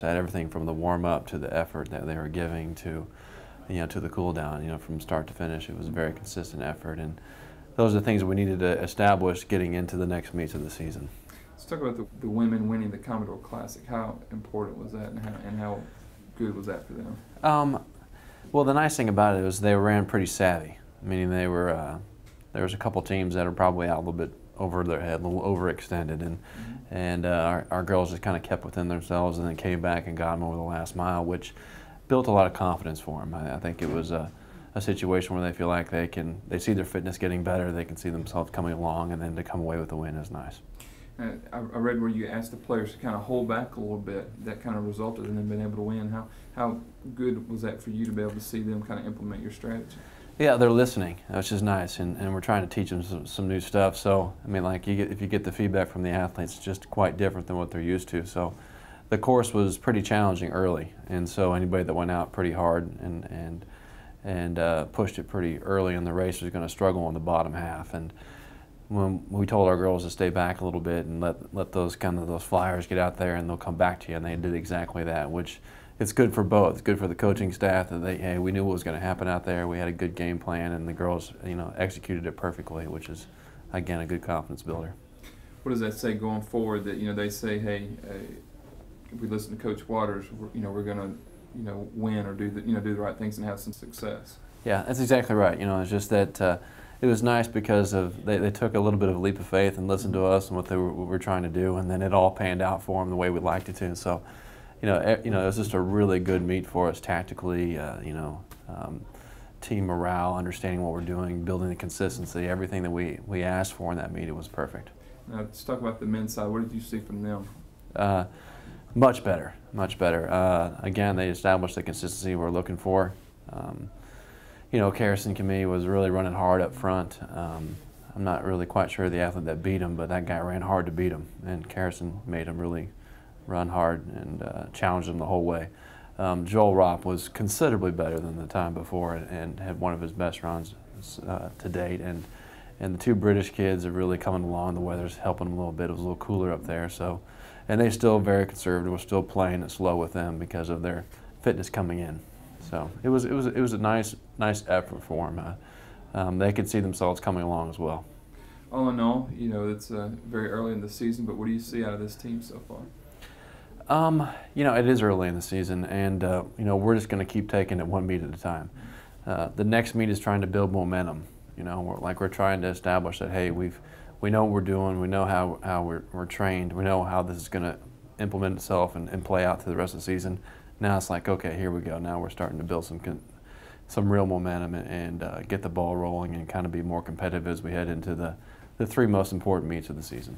That everything from the warm-up to the effort that they were giving to, to the cool-down, from start to finish, it was a very consistent effort, and those are the things that we needed to establish getting into the next meets of the season. Let's talk about the women winning the Commodore Classic. How important was that, and how good was that for them? Well, the nice thing about it was they ran pretty savvy, meaning they were there was a couple teams that are probably out a little bit over their head, a little overextended, and our girls just kind of kept within themselves and then came back and got them over the last mile, which built a lot of confidence for them. I think it was a situation where they feel like they see their fitness getting better, they can see themselves coming along, and then to come away with the win is nice. I read where you asked the players to kind of hold back a little bit. That kind of resulted in them being able to win. How good was that for you to be able to see them kind of implement your strategy? Yeah, they're listening, which is nice, and we're trying to teach them some new stuff. So, I mean, like if you get the feedback from the athletes, it's just quite different than what they're used to. So, the course was pretty challenging early, and so anybody that went out pretty hard and pushed it pretty early in the race was going to struggle in the bottom half. And when we told our girls to stay back a little bit and let those flyers get out there and they'll come back to you, and they did exactly that, which it's good for both. It's good for the coaching staff that hey, we knew what was going to happen out there. We had a good game plan, and the girls, executed it perfectly, which is, again, a good confidence builder. What does that say going forward? That they say, hey, if we listen to Coach Waters, we're going to win or do the right things and have some success. Yeah, that's exactly right. It's just that it was nice because they took a little bit of a leap of faith and listened to us and what we were trying to do, and then it all panned out for them the way we liked it to. So, it was just a really good meet for us tactically. Team morale, understanding what we're doing, building the consistency, everything that we asked for in that meet, it was perfect. Now, let's talk about the men's side. What did you see from them? Much better, much better. Again, they established the consistency we're looking for. Karison Kamei was really running hard up front. I'm not really quite sure the athlete that beat him, but that guy ran hard to beat him, and Karison made him really run hard and challenged him the whole way. Joel Ropp was considerably better than the time before and had one of his best runs to date. And the two British kids are really coming along. The weather's helping them a little bit. It was a little cooler up there, and they're still very conservative. We're still playing it slow with them because of their fitness coming in. So it was a nice effort for them. They could see themselves coming along as well. All in all, it's very early in the season, but what do you see out of this team so far? It is early in the season, and we're just going to keep taking it one meet at a time. The next meet is trying to build momentum. We're trying to establish that hey, we know what we're doing, we know how we're trained, we know how this is going to implement itself and play out through the rest of the season. Now it's like, okay, here we go. Now we're starting to build some real momentum and get the ball rolling and kind of be more competitive as we head into the three most important meets of the season.